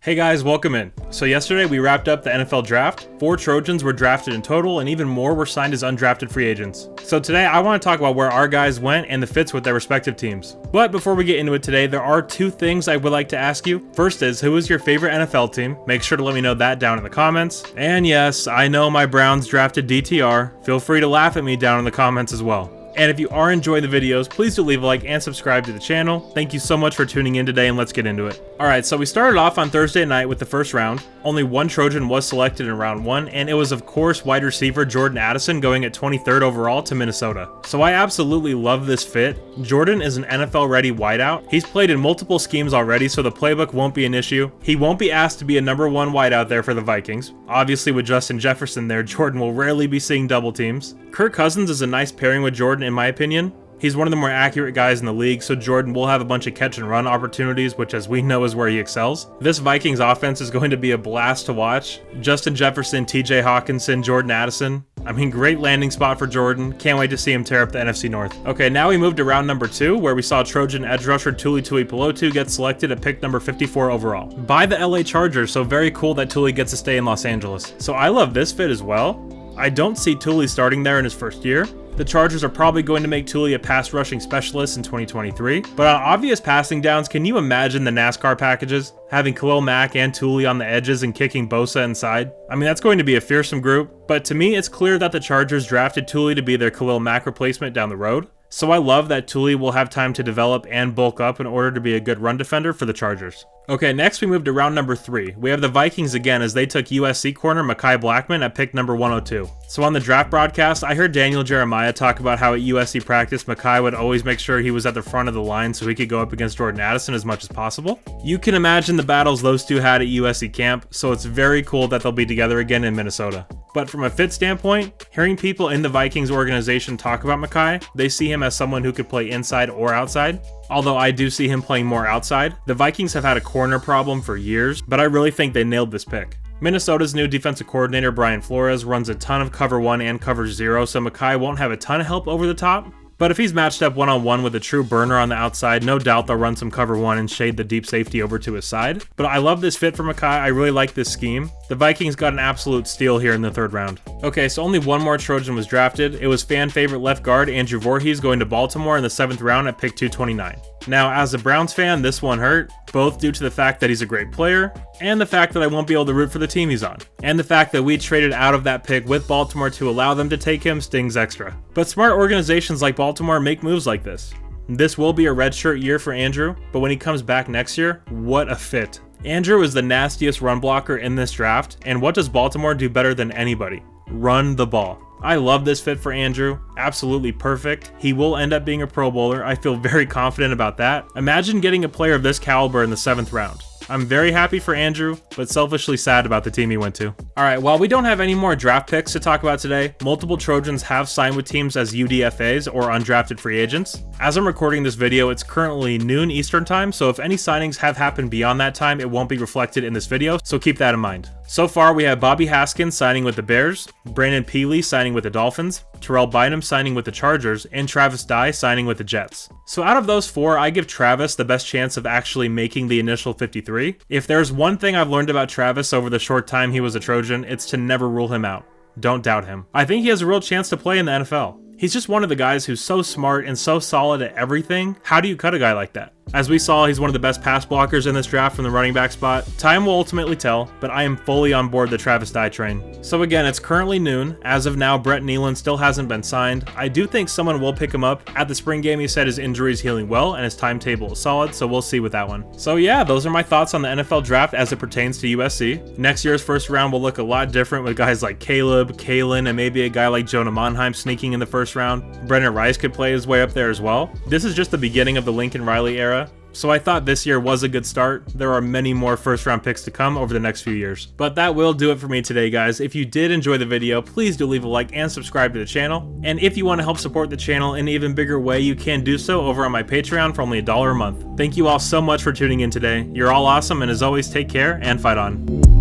Hey guys, welcome in. So yesterday we wrapped up the NFL draft. 4 Trojans were drafted in total and even more were signed as undrafted free agents. So today I want to talk about where our guys went and the fits with their respective teams. But before we get into it today, there are 2 things I would like to ask you. First is, who is your favorite NFL team? Make sure to let me know that down in the comments. And yes, I know my Browns drafted DTR. Feel free to laugh at me down in the comments as well. And if you are enjoying the videos, please do leave a like and subscribe to the channel. Thank you so much for tuning in today, and let's get into it. Alright, so we started off on Thursday night with the first round. Only 1 Trojan was selected in round 1, and it was of course wide receiver Jordan Addison going at 23rd overall to Minnesota. So I absolutely love this fit. Jordan is an NFL ready wideout. He's played in multiple schemes already, so the playbook won't be an issue. He won't be asked to be a number 1 wideout there for the Vikings. Obviously with Justin Jefferson there, Jordan will rarely be seeing double teams. Kirk Cousins is a nice pairing with Jordan in my opinion. He's one of the more accurate guys in the league, so Jordan will have a bunch of catch and run opportunities, which as we know is where he excels. This Vikings offense is going to be a blast to watch. Justin Jefferson, TJ Hawkinson, Jordan Addison. I mean, great landing spot for Jordan. Can't wait to see him tear up the NFC North. Okay, now we moved to round number 2, where we saw Trojan edge rusher Tuli Tuipulotu get selected at pick number 54 overall by the LA Chargers, so very cool that Tuli gets to stay in Los Angeles. So I love this fit as well. I don't see Tuli starting there in his first year. The Chargers are probably going to make Tuli a pass rushing specialist in 2023, but on obvious passing downs, can you imagine the NASCAR packages? Having Khalil Mack and Tuli on the edges and kicking Bosa inside? I mean, that's going to be a fearsome group, but to me, it's clear that the Chargers drafted Tuli to be their Khalil Mack replacement down the road. So I love that Tuli will have time to develop and bulk up in order to be a good run defender for the Chargers. Okay, next we move to round number 3. We have the Vikings again as they took USC corner Mekhi Blackmon at pick number 102. So on the draft broadcast, I heard Daniel Jeremiah talk about how at USC practice, Mekhi would always make sure he was at the front of the line so he could go up against Jordan Addison as much as possible. You can imagine the battles those two had at USC camp, so it's very cool that they'll be together again in Minnesota. But from a fit standpoint, hearing people in the Vikings organization talk about Mekhi, they see him as someone who could play inside or outside. Although I do see him playing more outside. The Vikings have had a corner problem for years, but I really think they nailed this pick. Minnesota's new defensive coordinator Brian Flores runs a ton of cover 1 and cover 0, so Mekhi won't have a ton of help over the top. But if he's matched up one-on-one with a true burner on the outside, no doubt they'll run some cover 1 and shade the deep safety over to his side. But I love this fit for Mekhi. I really like this scheme. The Vikings got an absolute steal here in the 3rd round. Okay, so only 1 more Trojan was drafted. It was fan favorite left guard Andrew Voorhees going to Baltimore in the 7th round at pick 229. Now, as a Browns fan, this one hurt, both due to the fact that he's a great player, and the fact that I won't be able to root for the team he's on. And the fact that we traded out of that pick with Baltimore to allow them to take him stings extra. But smart organizations like Baltimore make moves like this. This will be a redshirt year for Andrew, but when he comes back next year, what a fit. Andrew is the nastiest run blocker in this draft, and what does Baltimore do better than anybody? Run the ball. I love this fit for Andrew. Absolutely perfect. He will end up being a Pro Bowler. I feel very confident about that. Imagine getting a player of this caliber in the 7th round. I'm very happy for Andrew, but selfishly sad about the team he went to. Alright, while we don't have any more draft picks to talk about today, multiple Trojans have signed with teams as UDFAs or undrafted free agents. As I'm recording this video, it's currently noon Eastern time, so if any signings have happened beyond that time, it won't be reflected in this video, so keep that in mind. So far, we have Bobby Haskins signing with the Bears, Brandon Peely signing with the Dolphins, Terrell Bynum signing with the Chargers, and Travis Dye signing with the Jets. So out of those 4, I give Travis the best chance of actually making the initial 53. If there's one thing I've learned about Travis over the short time he was a Trojan, it's to never rule him out. Don't doubt him. I think he has a real chance to play in the NFL. He's just one of the guys who's so smart and so solid at everything. How do you cut a guy like that? As we saw, he's one of the best pass blockers in this draft from the running back spot. Time will ultimately tell, but I am fully on board the Travis Dye train. So again, it's currently noon. As of now, Brett Nealon still hasn't been signed. I do think someone will pick him up. At the spring game, he said his injury is healing well and his timetable is solid, so we'll see with that one. So yeah, those are my thoughts on the NFL draft as it pertains to USC. Next year's first round will look a lot different with guys like Caleb, Kalen, and maybe a guy like Jonah Monheim sneaking in the first round. Brendan Rice could play his way up there as well. This is just the beginning of the Lincoln Riley era. So I thought this year was a good start. There are many more first round picks to come over the next few years. But that will do it for me today, guys. If you did enjoy the video, please do leave a like and subscribe to the channel. And if you want to help support the channel in an even bigger way, you can do so over on my Patreon for only $1 a month. Thank you all so much for tuning in today. You're all awesome, and as always, take care and fight on.